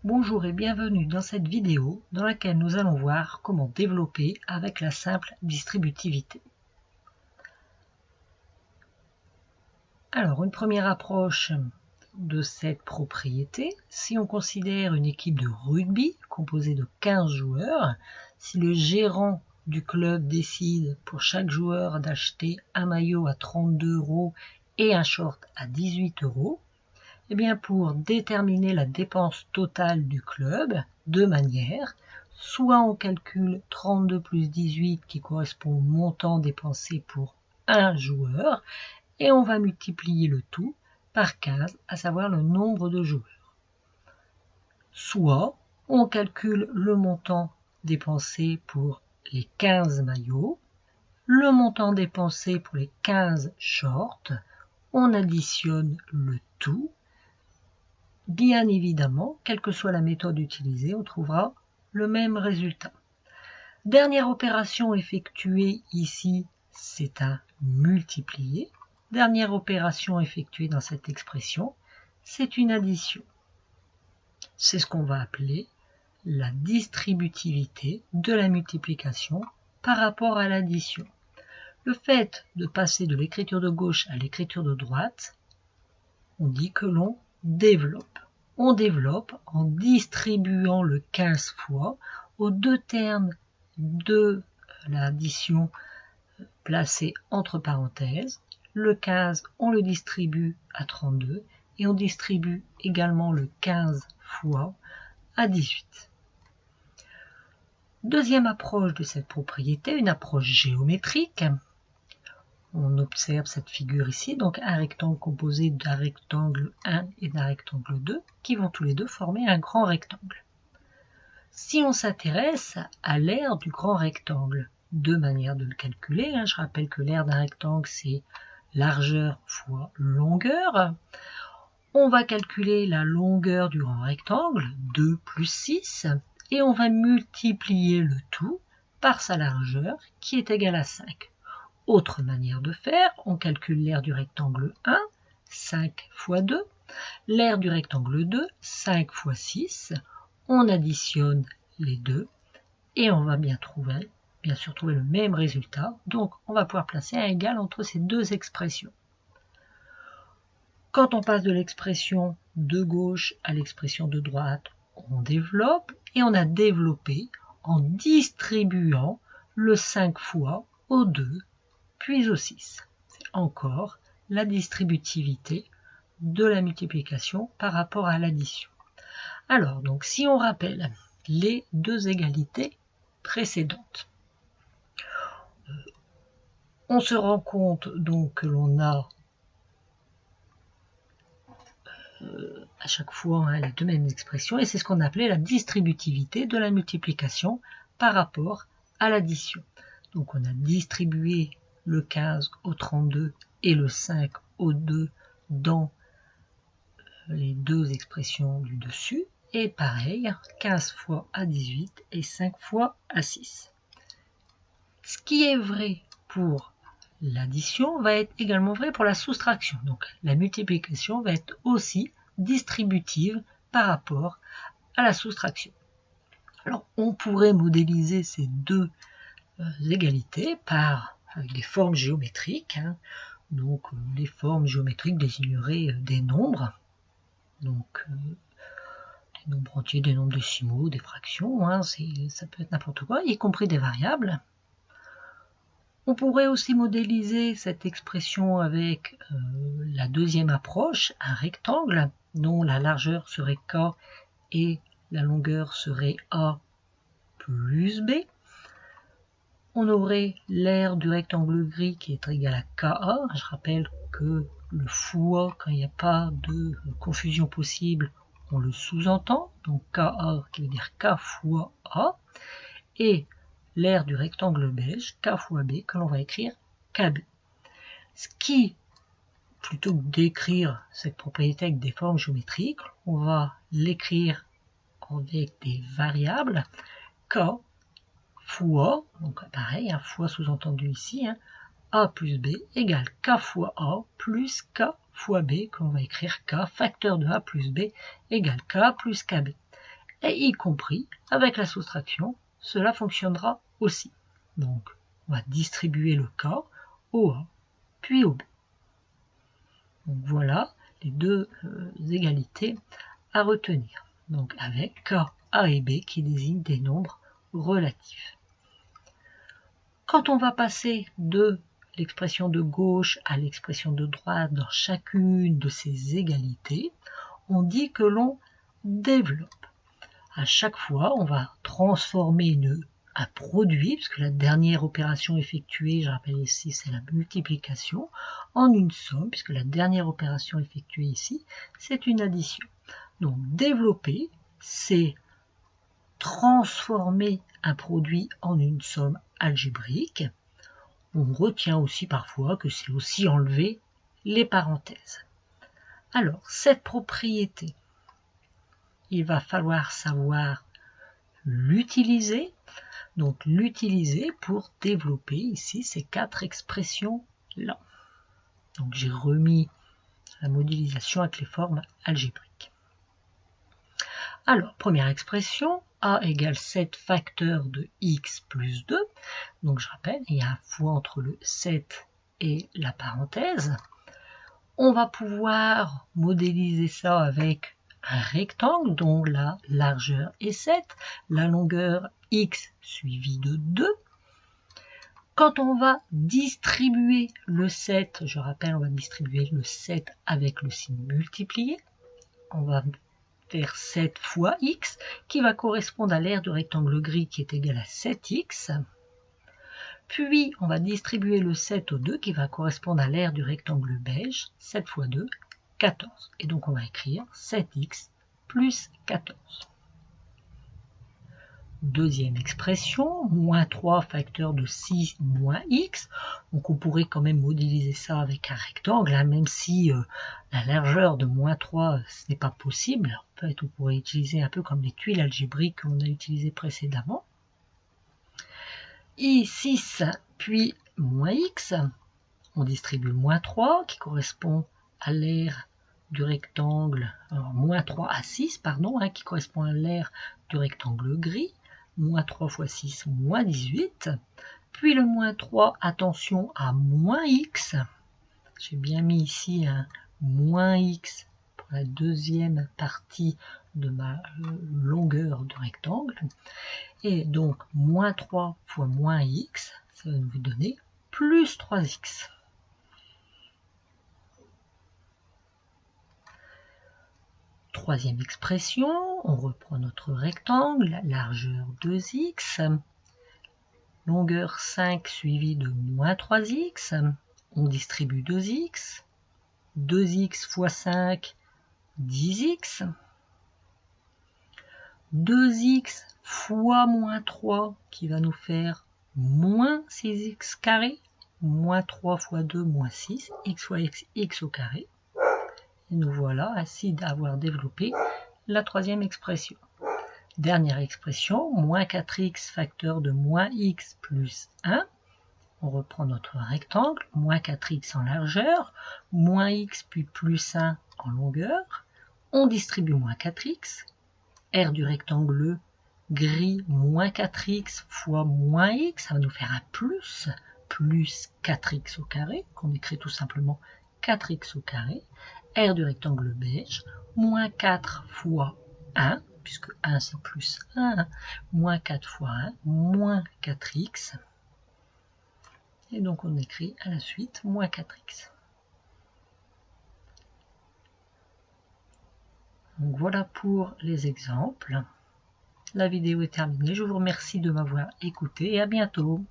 Bonjour et bienvenue dans cette vidéo dans laquelle nous allons voir comment développer avec la simple distributivité. Alors, une première approche de cette propriété, si on considère une équipe de rugby composée de 15 joueurs, si le gérant du club décide pour chaque joueur d'acheter un maillot à 32 € et un short à 18 €, eh bien pour déterminer la dépense totale du club, deux manières. Soit on calcule 32 plus 18 qui correspond au montant dépensé pour un joueur, et on va multiplier le tout par 15, à savoir le nombre de joueurs. Soit on calcule le montant dépensé pour les 15 maillots, le montant dépensé pour les 15 shorts, on additionne le tout. Bien évidemment, quelle que soit la méthode utilisée, on trouvera le même résultat. Dernière opération effectuée ici, c'est un multiplier. Dernière opération effectuée dans cette expression, c'est une addition. C'est ce qu'on va appeler la distributivité de la multiplication par rapport à l'addition. Le fait de passer de l'écriture de gauche à l'écriture de droite, on dit que l'on développe. On développe en distribuant le 15 fois aux deux termes de l'addition placée entre parenthèses. Le 15, on le distribue à 32 et on distribue également le 15 fois à 18. Deuxième approche de cette propriété, une approche géométrique. On observe cette figure ici, donc un rectangle composé d'un rectangle 1 et d'un rectangle 2, qui vont tous les deux former un grand rectangle. Si on s'intéresse à l'aire du grand rectangle, deux manières de le calculer. Je rappelle que l'aire d'un rectangle, c'est largeur fois longueur. On va calculer la longueur du grand rectangle, 2 plus 6, et on va multiplier le tout par sa largeur, qui est égale à 5. Autre manière de faire, on calcule l'aire du rectangle 1, 5 fois 2, l'aire du rectangle 2, 5 fois 6, on additionne les deux et on va bien sûr trouver le même résultat, donc on va pouvoir placer un égal entre ces deux expressions. Quand on passe de l'expression de gauche à l'expression de droite, on développe, et on a développé en distribuant le 5 fois au 2 puis au 6. C'est encore la distributivité de la multiplication par rapport à l'addition. Alors, donc, si on rappelle les deux égalités précédentes, on se rend compte donc que l'on a à chaque fois les deux mêmes expressions, et c'est ce qu'on appelait la distributivité de la multiplication par rapport à l'addition. Donc on a distribué le 15 au 32 et le 5 au 2 dans les deux expressions du dessus, et pareil, 15 fois à 18 et 5 fois à 6. Ce qui est vrai pour l'addition va être également vrai pour la soustraction. Donc la multiplication va être aussi distributive par rapport à la soustraction. Alors on pourrait modéliser ces deux égalités avec des formes géométriques. Donc les formes géométriques désigneraient des nombres, donc des nombres entiers, des nombres décimaux, des fractions, ça peut être n'importe quoi, y compris des variables. On pourrait aussi modéliser cette expression avec la deuxième approche, un rectangle dont la largeur serait K et la longueur serait A plus B. On aurait l'aire du rectangle gris qui est égal à KA. Je rappelle que le fois, quand il n'y a pas de confusion possible, on le sous-entend. Donc KA qui veut dire K fois A. Et l'aire du rectangle beige, K fois B, que l'on va écrire KB. Ce qui, plutôt que d'écrire cette propriété avec des formes géométriques, on va l'écrire avec des variables K fois, donc pareil, fois sous-entendu ici, A plus B égale K fois A plus K fois B, que l'on va écrire K, facteur de A plus B égale K plus KB. et y compris avec la soustraction, cela fonctionnera aussi. Donc, on va distribuer le K au A, puis au B. Donc voilà les deux égalités à retenir. Donc avec K, A et B qui désignent des nombres relatifs. Quand on va passer de l'expression de gauche à l'expression de droite dans chacune de ces égalités, on dit que l'on développe. À chaque fois, on va transformer un produit, puisque la dernière opération effectuée, je rappelle ici, c'est la multiplication, en une somme, puisque la dernière opération effectuée ici, c'est une addition. Donc développer, c'est transformer un produit en une somme algébrique. On retient aussi parfois que c'est aussi enlever les parenthèses. Alors, cette propriété, il va falloir savoir l'utiliser. Donc, l'utiliser pour développer ici ces quatre expressions-là. Donc, j'ai remis la modélisation avec les formes algébriques. Alors, première expression, A égale 7 facteurs de x plus 2. Donc, je rappelle, il y a un fois entre le 7 et la parenthèse. On va pouvoir modéliser ça avec un rectangle dont la largeur est 7, la longueur x suivie de 2. Quand on va distribuer le 7, je rappelle, on va distribuer le 7 avec le signe multiplié. On va faire 7 fois x, qui va correspondre à l'aire du rectangle gris qui est égal à 7x. Puis, on va distribuer le 7 au 2, qui va correspondre à l'aire du rectangle beige, 7 fois 2, 14. Et donc, on va écrire 7x plus 14. Deuxième expression, moins 3 facteur de 6 moins x. Donc on pourrait quand même modéliser ça avec un rectangle, hein, même si la largeur de moins 3, ce n'est pas possible. En fait, on pourrait utiliser un peu comme les tuiles algébriques qu'on a utilisées précédemment. I6 puis moins x, on distribue le moins 3 qui correspond à l'aire du rectangle, alors moins 3 à 6, pardon, hein, qui correspond à l'aire du rectangle gris. Moins 3 fois 6, moins 18. Puis le moins 3, attention à moins x. J'ai bien mis ici un moins x pour la deuxième partie de ma longueur de rectangle. Et donc, moins 3 fois moins x, ça va nous donner plus 3x. Troisième expression, on reprend notre rectangle, largeur 2x, longueur 5 suivie de moins 3x, on distribue 2x, 2x fois 5, 10x, 2x fois moins 3 qui va nous faire moins 6x carré, moins 3 fois 2, moins 6, x fois x, x au carré. Et nous voilà ainsi d'avoir développé la troisième expression. Dernière expression, moins 4x facteur de moins x plus 1. On reprend notre rectangle, moins 4x en largeur, moins x puis plus 1 en longueur. On distribue moins 4x. R du rectangle gris, moins 4x fois moins x, ça va nous faire un plus 4x au carré, qu'on écrit tout simplement 4x au carré. R du rectangle beige, moins 4 fois 1, puisque 1 c'est plus 1, moins 4 fois 1, moins 4x. Et donc on écrit à la suite moins 4x. Donc voilà pour les exemples. La vidéo est terminée. Je vous remercie de m'avoir écouté et à bientôt.